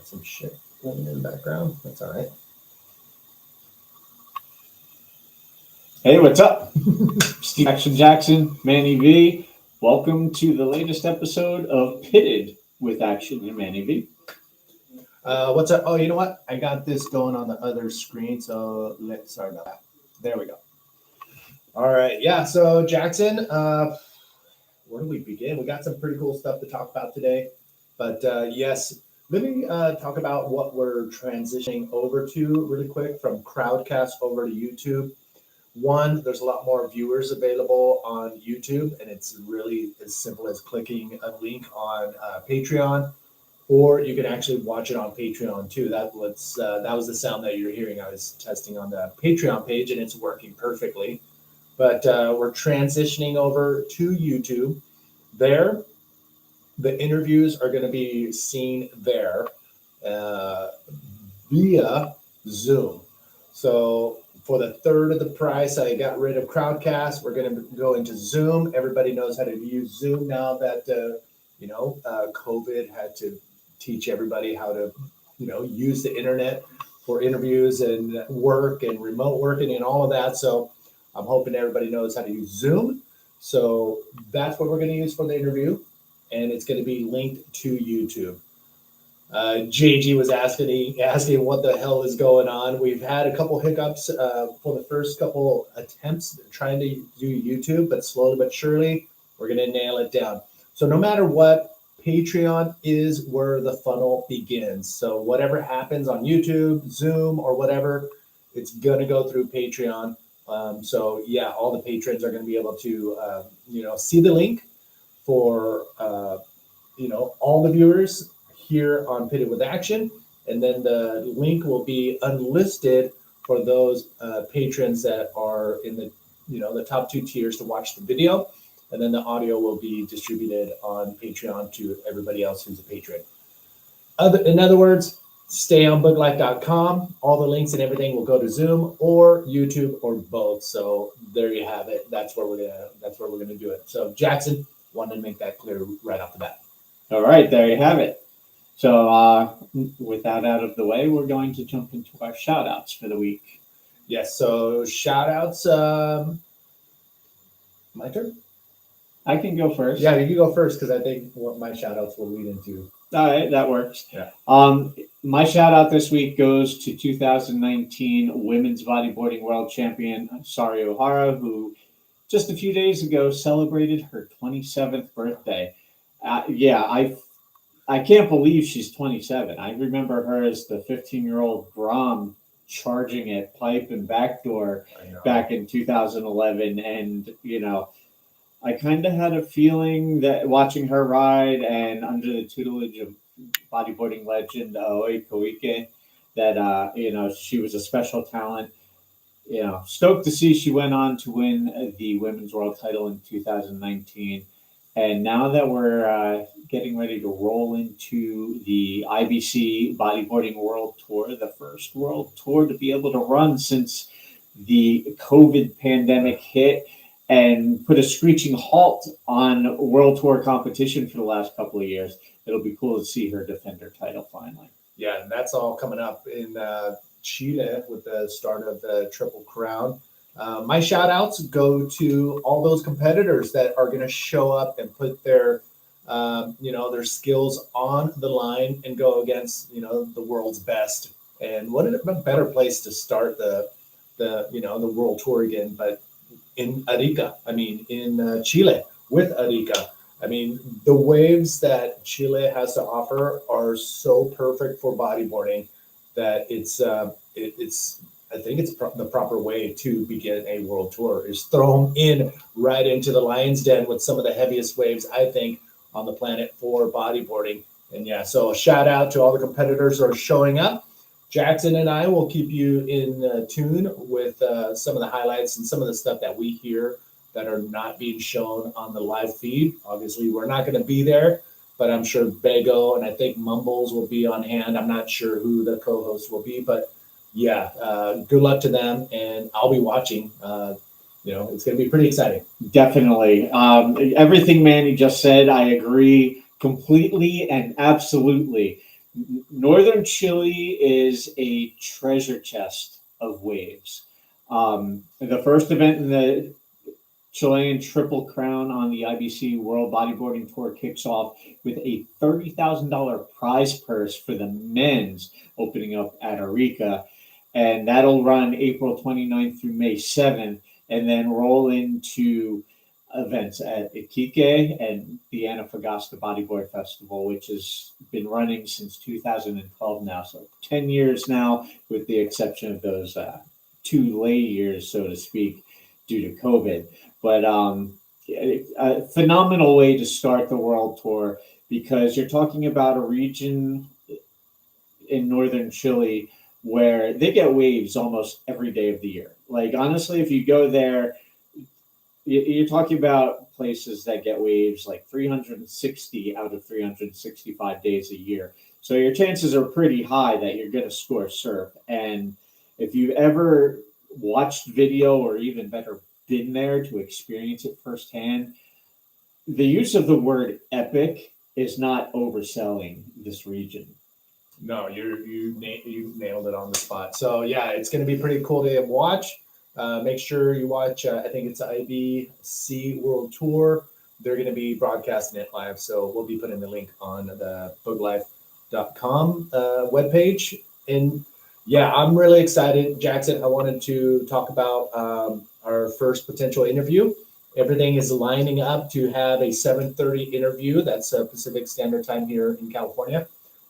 Got some shit running in the background. That's all right. Hey, what's up? Steve Action Jackson, Manny V. Welcome to the latest episode of Pitted with Action and Manny V. What's up? Oh, you know what? I got this going on the other screen, so sorry about that. There we go. All right. Yeah. So Jackson, where do we begin? We got some pretty cool stuff to talk about today, but yes, let me talk about what we're transitioning over to really quick from Crowdcast over to YouTube. One, there's a lot more viewers available on YouTube, and it's really as simple as clicking a link on Patreon, or you can actually watch it on Patreon too. That was the sound that you're hearing. I was testing on the Patreon page, and it's working perfectly. But we're transitioning over to YouTube. There, the interviews are going to be seen there via Zoom. So for the third of the price, I got rid of Crowdcast. We're going to go into Zoom. Everybody knows how to use Zoom now that COVID had to teach everybody how to use the internet for interviews and work and remote working and all of that. So I'm hoping everybody knows how to use Zoom. So that's what we're going to use for the interview, and it's going to be linked to YouTube. JG was asking what the hell is going on. We've had a couple hiccups for the first couple attempts trying to do YouTube, but slowly but surely we're going to nail it down. So no matter what, Patreon is where the funnel begins. So whatever happens on YouTube, Zoom, or whatever, it's going to go through Patreon. So yeah, all the patrons are going to be able to see the link for all the viewers here on Pitted with Action, and then the link will be unlisted for those patrons that are in the top two tiers to watch the video, and then the audio will be distributed on Patreon to everybody else who's a patron. In other words, stay on booglife.com. All the links and everything will go to Zoom or YouTube or both. So there you have it. That's where we're gonna do it. So Jackson, wanted to make that clear right off the bat. All right, there you have it. So with that out of the way, we're going to jump into our shout outs for the week. Yes, so shout outs. My turn? I can go first. Yeah, you can go first because I think what my shout outs will lead into. All right, that works. Yeah. My shout out this week goes to 2019 Women's Bodyboarding World Champion Sari Ohara, who just a few days ago celebrated her 27th birthday. I can't believe she's 27. I remember her as the 15-year-old Grom charging at pipe and backdoor back in 2011. And, I kind of had a feeling that watching her ride and under the tutelage of bodyboarding legend Aoi Koike, that, she was a special talent. Stoked to see she went on to win the women's world title in 2019. And now that we're getting ready to roll into the IBC Bodyboarding World Tour, the first world tour to be able to run since the COVID pandemic hit and put a screeching halt on World Tour competition for the last couple of years, it'll be cool to see her defend her title finally. Yeah, and that's all coming up in Chile with the start of the Triple Crown. My shout outs go to all those competitors that are going to show up and put their skills on the line and go against, the world's best. And what a better place to start the world tour again, but in Arica, in Chile with Arica. The waves that Chile has to offer are so perfect for bodyboarding that I think it's the proper way to begin a world tour is throw them in right into the lion's den with some of the heaviest waves, I think, on the planet for bodyboarding. And yeah, so a shout out to all the competitors who are showing up. Jackson and I will keep you in tune with some of the highlights and some of the stuff that we hear that are not being shown on the live feed. Obviously, we're not going to be there, but I'm sure Bego and I think Mumbles will be on hand. I'm not sure who the co-host will be, but yeah, good luck to them, and I'll be watching. It's going to be pretty exciting. Definitely. Everything Manny just said, I agree completely and absolutely. Northern Chile is a treasure chest of waves. The first event in the Chilean Triple Crown on the IBC World Bodyboarding Tour kicks off with a $30,000 prize purse for the men's opening up at Arica. And that'll run April 29th through May 7th, and then roll into events at Iquique and the Antofagasta Bodyboard Festival, which has been running since 2012 now. So 10 years now, with the exception of those 2 lay years, so to speak, due to COVID. But a phenomenal way to start the world tour, because you're talking about a region in northern Chile where they get waves almost every day of the year. Like, honestly, if you go there, you're talking about places that get waves like 360 out of 365 days a year. So your chances are pretty high that you're going to score surf. And if you've ever watched video, or even better, been there to experience it firsthand, the use of the word epic is not overselling this region. No, you nailed it on the spot. So yeah, it's going to be pretty cool to watch. Make sure you watch. I think it's IBC World Tour. They're going to be broadcasting it live, so we'll be putting the link on the booglife.com webpage. And yeah, I'm really excited, Jackson. I wanted to talk about our first potential interview. Everything is lining up to have a 7:30 interview. That's Pacific Standard Time here in California.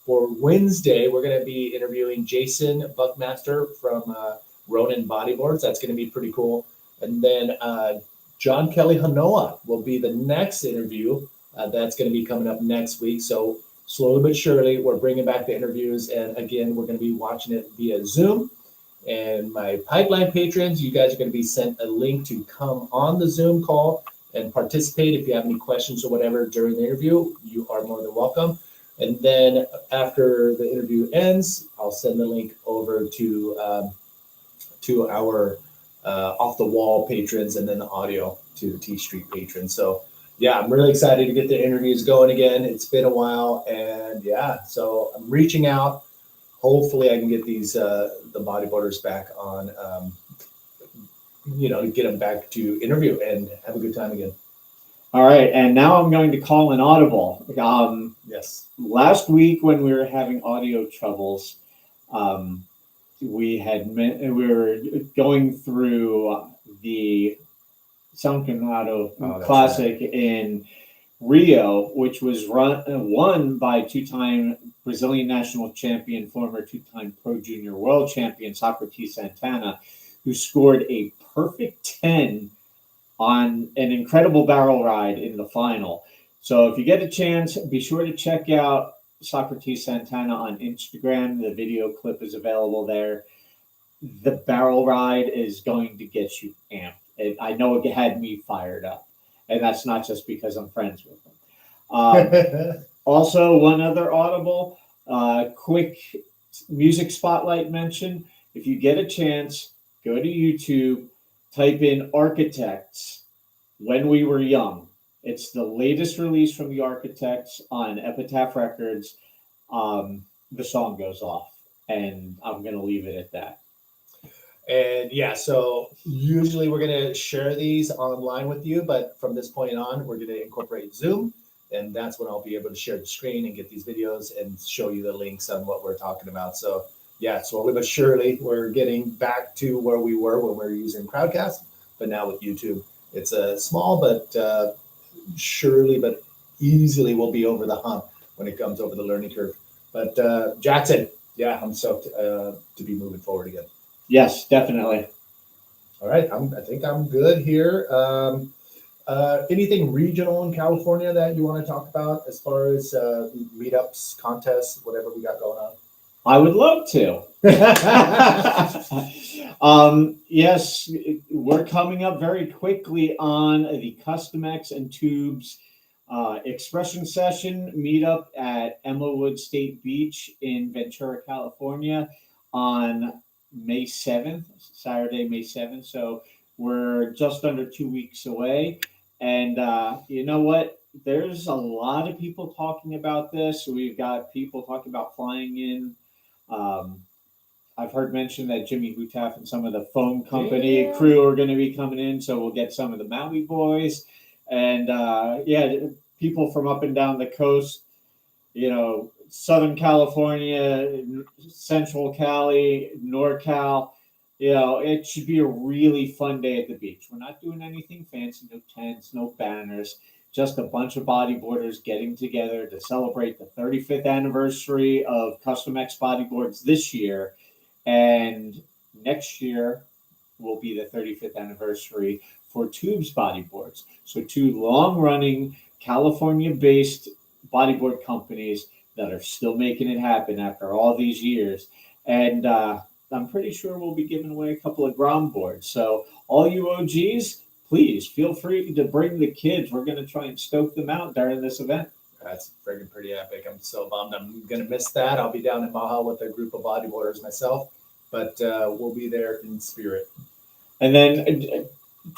For Wednesday, we're going to be interviewing Jason Buckmaster from Ronin Bodyboards. That's going to be pretty cool. And then John Kelly Hanoa will be the next interview. That's going to be coming up next week. So slowly but surely, we're bringing back the interviews. And again, we're going to be watching it via Zoom. And my Pipeline patrons, you guys are going to be sent a link to come on the Zoom call and participate. If you have any questions or whatever during the interview, you are more than welcome. And then after the interview ends, I'll send the link over to our off the wall patrons, and then the audio to the T Street patrons. So yeah, I'm really excited to get the interviews going again. It's been a while, and yeah, so I'm reaching out. Hopefully, I can get these the bodyboarders back on, to get them back to interview and have a good time again. All right, and now I'm going to call an audible. Yes. Last week when we were having audio troubles, we were going through the São Conrado Classic in Rio, which was won by two-time Brazilian national champion, former two-time Pro Junior world champion Socrates Santana, who scored a perfect 10 on an incredible barrel ride in the final. So if you get a chance, be sure to check out Socrates Santana on Instagram. The video clip is available there. The barrel ride is going to get you amped. I know it had me fired up, and that's not just because I'm friends with him. Also, one other audible, quick music spotlight mention. If you get a chance, go to YouTube, type in Architects, When We Were Young. It's the latest release from the Architects on Epitaph Records. The song goes off, and I'm going to leave it at that. And yeah, so usually we're going to share these online with you, but from this point on, we're going to incorporate Zoom, and that's when I'll be able to share the screen and get these videos and show you the links on what we're talking about. So yeah, slowly but surely, we're getting back to where we were when we were using Crowdcast, but now with YouTube. It's a small, but surely, but easily we'll be over the hump when it comes over the learning curve. But Jackson, yeah, I'm stoked to be moving forward again. Yes, definitely. All right, I think I'm good here. Anything regional in California that you want to talk about as far as meetups, contests, whatever we got going on? I would love to. Yes, we're coming up very quickly on the Custom X and Tubes expression session meetup at Emmawood State Beach in Ventura, California on May 7th, Saturday, May 7th. So we're just under 2 weeks away. And you know what? there's a lot of people talking about this. We've got people talking about flying in. Um, I've heard mention that Jimmy Hutaf and some of the phone company Yeah. crew are going to be coming in, so we'll get some of the Maui boys, and people from up and down the coast. Southern California, Central Cali, NorCal. It should be a really fun day at the beach. We're not doing anything fancy, no tents, no banners, just a bunch of bodyboarders getting together to celebrate the 35th anniversary of Custom X Bodyboards this year. And next year will be the 35th anniversary for Tubes Bodyboards. So, two long running California based bodyboard companies that are still making it happen after all these years. And I'm pretty sure we'll be giving away a couple of Grom boards. So, all you OGs, please feel free to bring the kids. We're going to try and stoke them out during this event. That's friggin' pretty epic. I'm so bummed. I'm going to miss that. I'll be down in Baja with a group of bodyboarders myself, but we'll be there in spirit. And then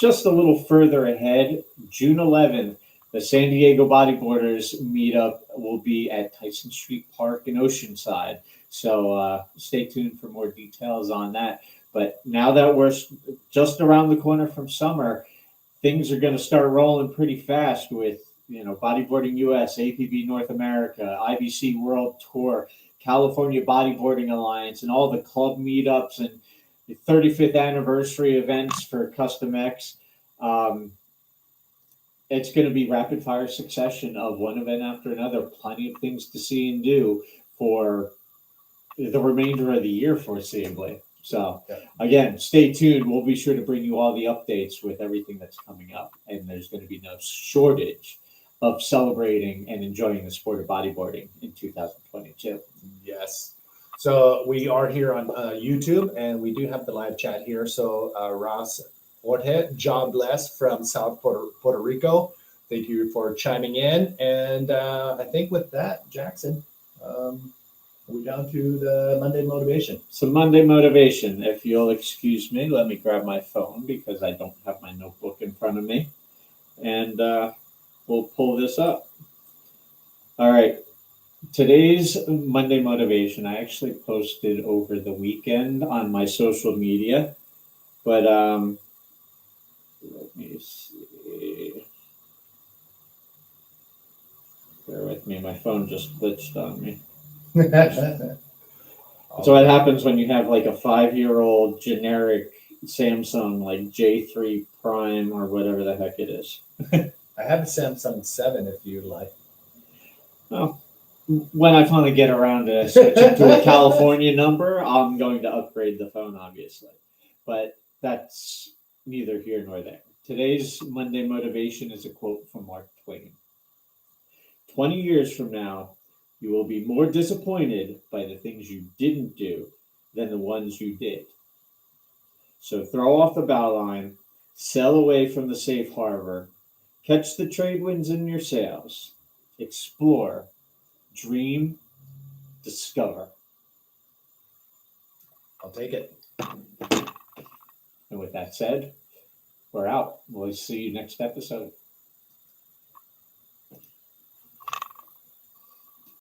just a little further ahead, June 11th, the San Diego Bodyboarders meetup will be at Tyson Street Park in Oceanside. So stay tuned for more details on that. But now that we're just around the corner from summer, things are going to start rolling pretty fast with, Bodyboarding US, APB North America, IBC World Tour, California Bodyboarding Alliance, and all the club meetups and the 35th anniversary events for Custom X. It's going to be rapid fire succession of one event after another. Plenty of things to see and do for the remainder of the year, foreseeably. So, again, stay tuned. We'll be sure to bring you all the updates with everything that's coming up. And there's going to be no shortage of celebrating and enjoying the sport of bodyboarding in 2022. Yes. So we are here on YouTube, and we do have the live chat here. So Ross Orte, God bless from South Puerto Rico. Thank you for chiming in. And I think with that, Jackson, we're down to the Monday motivation. So Monday motivation, if you'll excuse me, let me grab my phone because I don't have my notebook in front of me. And we'll pull this up. All right. Today's Monday motivation, I actually posted over the weekend on my social media, but let me see. Bear with me, my phone just glitched on me. So what happens when you have like a 5-year-old generic Samsung like J3 Prime or whatever the heck it is? I have a Samsung 7 if you'd like. Well, when I finally get around to switching to a California number, I'm going to upgrade the phone, obviously. But that's neither here nor there. Today's Monday motivation is a quote from Mark Twain. 20 years from now, you will be more disappointed by the things you didn't do than the ones you did. So throw off the bow line, sail away from the safe harbor, catch the trade winds in your sails, explore, dream, discover. I'll take it. And with that said, we're out. We'll see you next episode.